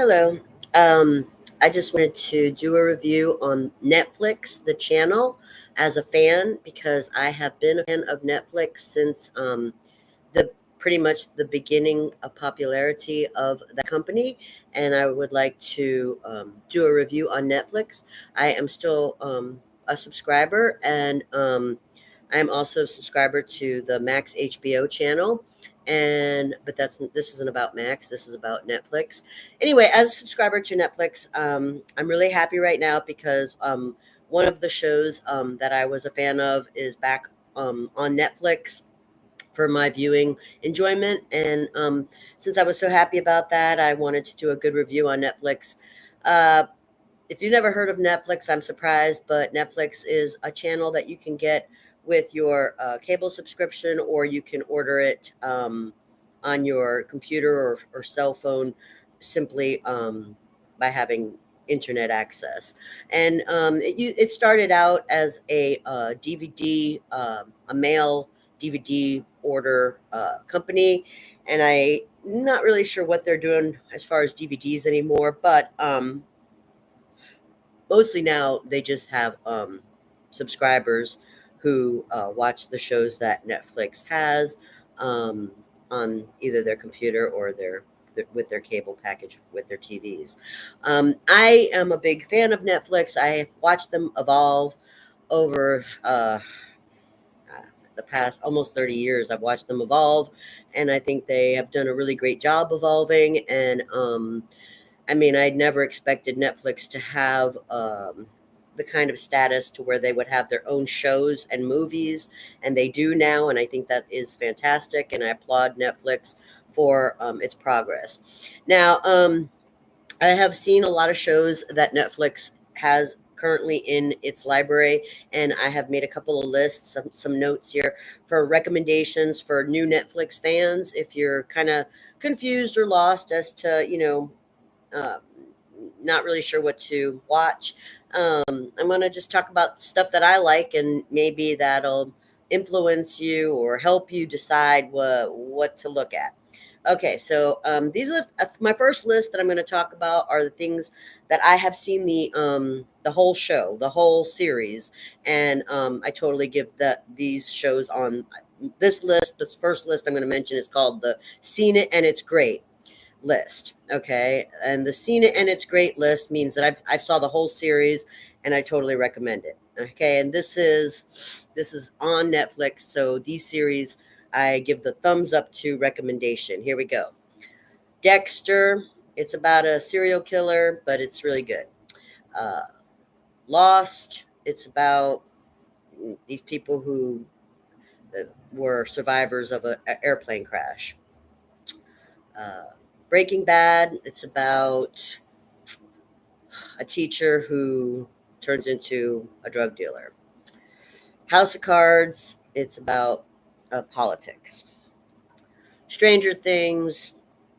Hello. Um, I just wanted to do a review on Netflix, the channel, as a fan because I have been a fan of Netflix since the pretty much the beginning of popularity of that company, and I would like to do a review on Netflix. I am still a subscriber, and I am also a subscriber to the Max HBO channel. And but this isn't about Max. This is about Netflix. Anyway, as a subscriber to Netflix, I'm really happy right now because one of the shows that I was a fan of is back on Netflix for my viewing enjoyment. And since I was so happy about that, I wanted to do a good review on Netflix. Uh, if you've never heard of Netflix, I'm surprised, but Netflix is a channel that you can get with your cable subscription, or you can order it on your computer or cell phone simply by having internet access. And it started out as a DVD, a mail DVD order company, and I'm not really sure what they're doing as far as DVDs anymore, but mostly now they just have subscribers who watch the shows that Netflix has um, on either their computer or with their cable package with their TVs. I am a big fan of Netflix. I have watched them evolve over the past almost 30 years. I've watched them evolve, and I think they have done a really great job evolving. And I mean, I'd never expected Netflix to have the kind of status to where they would have their own shows and movies, and they do now. And I think that is fantastic, and I applaud Netflix for its progress. Now, I have seen a lot of shows that Netflix has currently in its library, and I have made a couple of lists, some notes here for recommendations for new Netflix fans. If you're kind of confused or lost as to, uh, not really sure what to watch. I'm going to just talk about stuff that I like, and maybe that'll influence you or help you decide what to look at. Okay, so these are my first list that I'm going to talk about are the things that I have seen the whole show, the whole series, and I totally give these shows on this list. The first list I'm going to mention is called the Seen It and It's Great list. Okay, and the Seen It and It's Great list means that I've saw the whole series and I totally recommend it. Okay, and this is on Netflix, so these series I give the thumbs up to recommendation. Here we go. Dexter. It's about a serial killer, but it's really good. Uh, Lost. It's about these people who were survivors of an airplane crash. Uh, Breaking Bad. It's about a teacher who turns into a drug dealer. House of Cards. It's about politics. Stranger Things.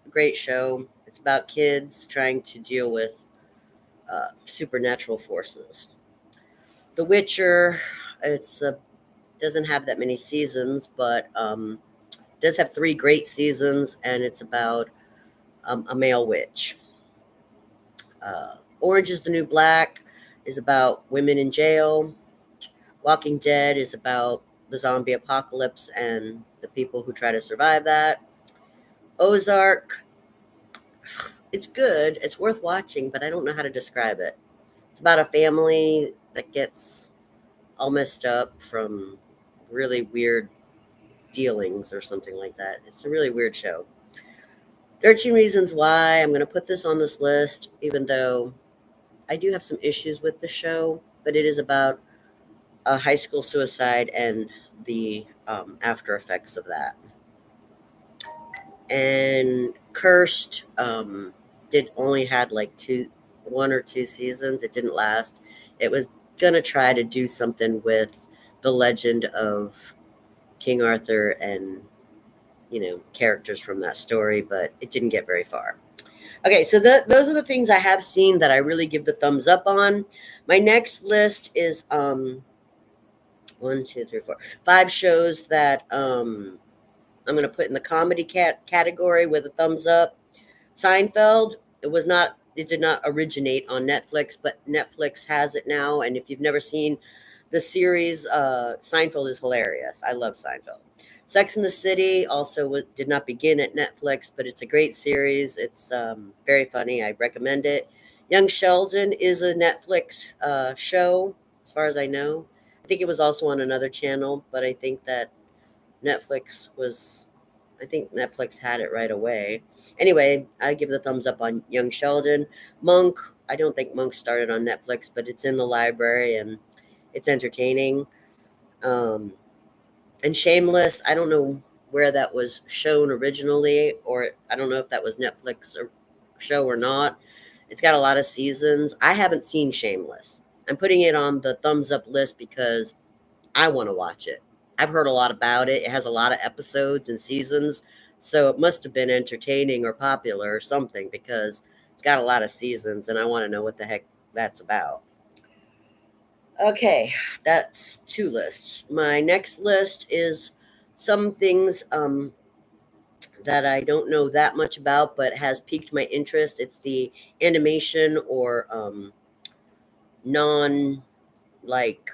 Great show. It's about kids trying to deal with supernatural forces. The Witcher. It's doesn't have that many seasons, but does have three great seasons, and it's about a male witch. Orange is the New Black is about women in jail. Walking Dead is about the zombie apocalypse and the people who try to survive that. Ozark, it's good. It's worth watching, but I don't know how to describe it. It's about a family that gets all messed up from really weird dealings or something like that. It's a really weird show. 13 Reasons Why. I'm going to put this on this list, even though I do have some issues with the show, but it is about a high school suicide and the after effects of that. And Cursed did only had like one or two seasons. It didn't last. It was gonna try to do something with the legend of King Arthur and characters from that story, but it didn't get very far. Okay, so those are the things I have seen that I really give the thumbs up on. My next list is one, two, three, four, five shows that I'm going to put in the comedy category with a thumbs up. Seinfeld. it was not, it did not originate on Netflix, but Netflix has it now. And if you've never seen the series, Seinfeld is hilarious. I love Seinfeld. Sex in the City also did not begin at Netflix, but it's a great series. It's very funny. I recommend it. Young Sheldon is a Netflix show, as far as I know. I think it was also on another channel, but Netflix was, I think Netflix had it right away. Anyway, I give the thumbs up on Young Sheldon. Monk, I don't think Monk started on Netflix, but it's in the library and it's entertaining. Um, and Shameless, I don't know where that was shown originally, or I don't know if that was Netflix or show or not. It's got a lot of seasons. I haven't seen Shameless. I'm putting it on the thumbs up list because I want to watch it. I've heard a lot about it. It has a lot of episodes and seasons, so it must have been entertaining or popular or something because it's got a lot of seasons and I want to know what the heck that's about. Okay, that's two lists. My next list is some things that I don't know that much about but has piqued my interest. It's the animation or non like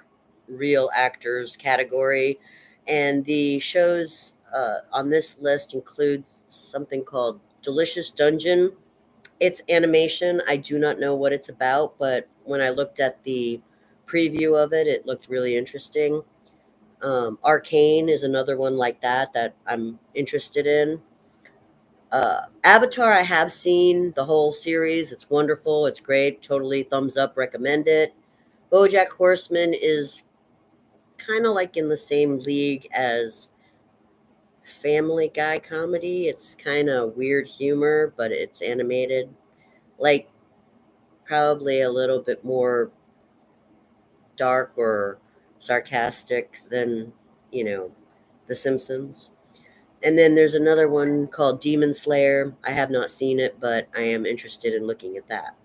real actors category. And the shows on this list includes something called Delicious Dungeon. It's animation. I do not know what it's about, but when I looked at the preview of it, it looked really interesting. Arcane is another one like that I'm interested in. Avatar, I have seen the whole series. It's wonderful. It's great. Totally thumbs up. Recommend it. BoJack Horseman is kind of like in the same league as Family Guy comedy. It's kind of weird humor, but it's animated. Like probably a little bit more dark or sarcastic than, you know, The Simpsons. And then there's another one called Demon Slayer. I have not seen it, but I am interested in looking at that.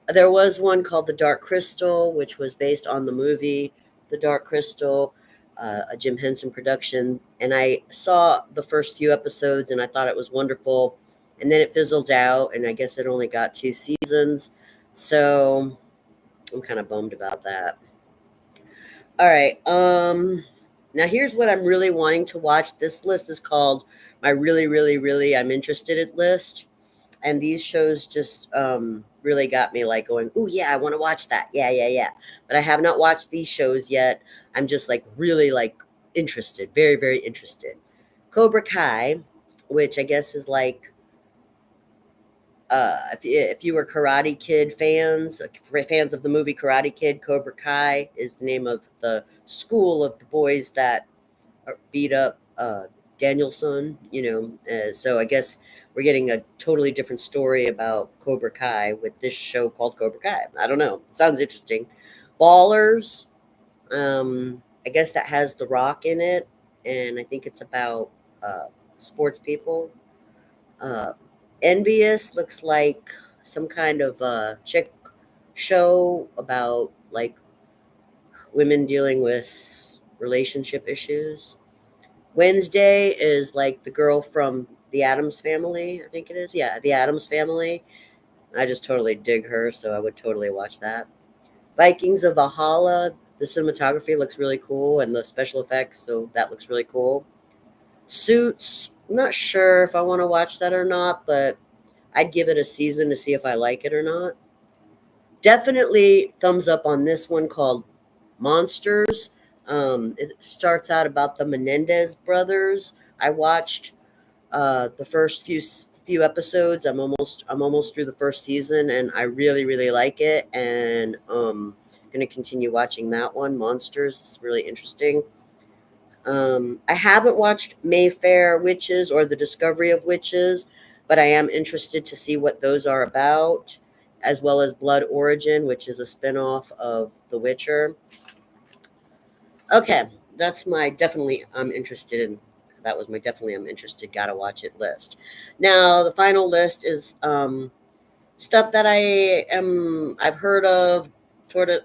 There was one called The Dark Crystal, which was based on the movie The Dark Crystal, a Jim Henson production. And I saw the first few episodes and I thought it was wonderful. And then it fizzled out, and I guess it only got two seasons. So I'm kind of bummed about that. All right. Now here's what I'm really wanting to watch. This list is called my really, really, really I'm interested in list. And these shows just really got me like going, oh yeah, I want to watch that. Yeah, yeah, yeah. But I have not watched these shows yet. I'm just like really like interested, very, very interested. Cobra Kai, which I guess is like if you were Karate Kid fans, fans of the movie Karate Kid, Cobra Kai is the name of the school of the boys that beat up Danielson. So I guess we're getting a totally different story about Cobra Kai with this show called Cobra Kai. I don't know. Sounds interesting. Ballers. I guess that has The Rock in it, and I think it's about uh, sports people. Uh, Envious looks like some kind of chick show about like women dealing with relationship issues. Wednesday is like the girl from the Adams Family, I think it is. Yeah, the Adams Family. I just totally dig her, so I would totally watch that. Vikings of Valhalla. The cinematography looks really cool, and the special effects, so that looks really cool. Suits. I'm not sure if I want to watch that or not, but I'd give it a season to see if I like it or not. Definitely thumbs up on this one called Monsters. It starts out about the Menendez brothers. I watched the first few episodes. I'm almost through the first season, and I really really like it. And going to continue watching that one. Monsters is really interesting. I haven't watched Mayfair Witches or The Discovery of Witches, but I am interested to see what those are about, as well as Blood Origin, which is a spinoff of The Witcher. Okay, that's my definitely I'm interested in. That was my definitely I'm interested, gotta watch it list. Now, the final list is stuff that I've heard of, sort of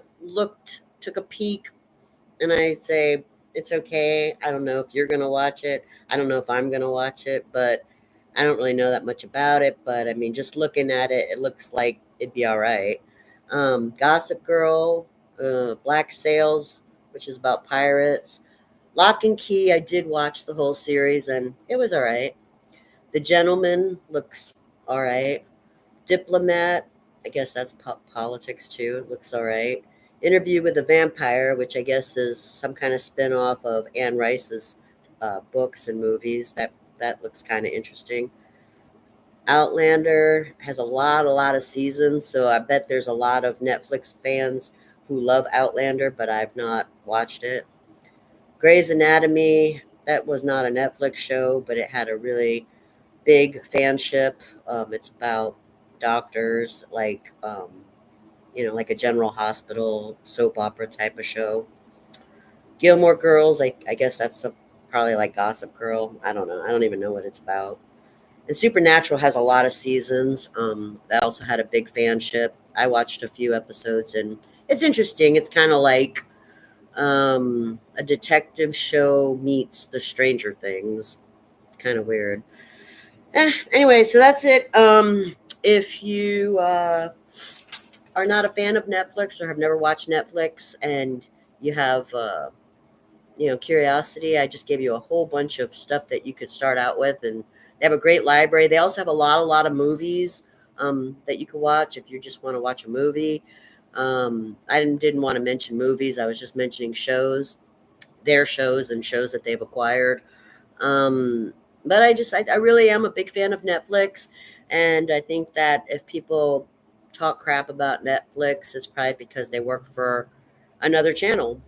took a peek, and I say it's okay. I don't know if you're gonna watch it. I don't know if I'm gonna watch it, but I don't really know that much about it, but I mean, just looking at it, it looks like it'd be all right. Gossip Girl, Black Sails, which is about pirates. Lock and Key, I did watch the whole series and it was all right. The Gentleman looks all right. Diplomat, I guess that's politics too. Looks all right. Interview with the Vampire, which I guess is some kind of spin off of Anne Rice's books and movies. That looks kind of interesting. Outlander has a lot of seasons, so I bet there's a lot of Netflix fans who love Outlander, but I've not watched it. Grey's Anatomy, that was not a Netflix show, but it had a really big fanship. It's about doctors, like a general hospital soap opera type of show. Gilmore Girls, I guess that's probably like Gossip Girl. I don't know. I don't even know what it's about. And Supernatural has a lot of seasons. That also had a big fanship. I watched a few episodes, and it's interesting. It's kind of like a detective show meets the Stranger Things. Kind of weird. Anyway, so that's it. If you are not a fan of Netflix or have never watched Netflix and you have curiosity, I just gave you a whole bunch of stuff that you could start out with, and they have a great library. They also have a lot of movies that you can watch if you just want to watch a movie. I didn't want to mention movies. I was just mentioning shows, their shows and shows that they've acquired. Um, but I really am a big fan of Netflix, and I think that if people talk crap about Netflix, it's probably because they work for another channel.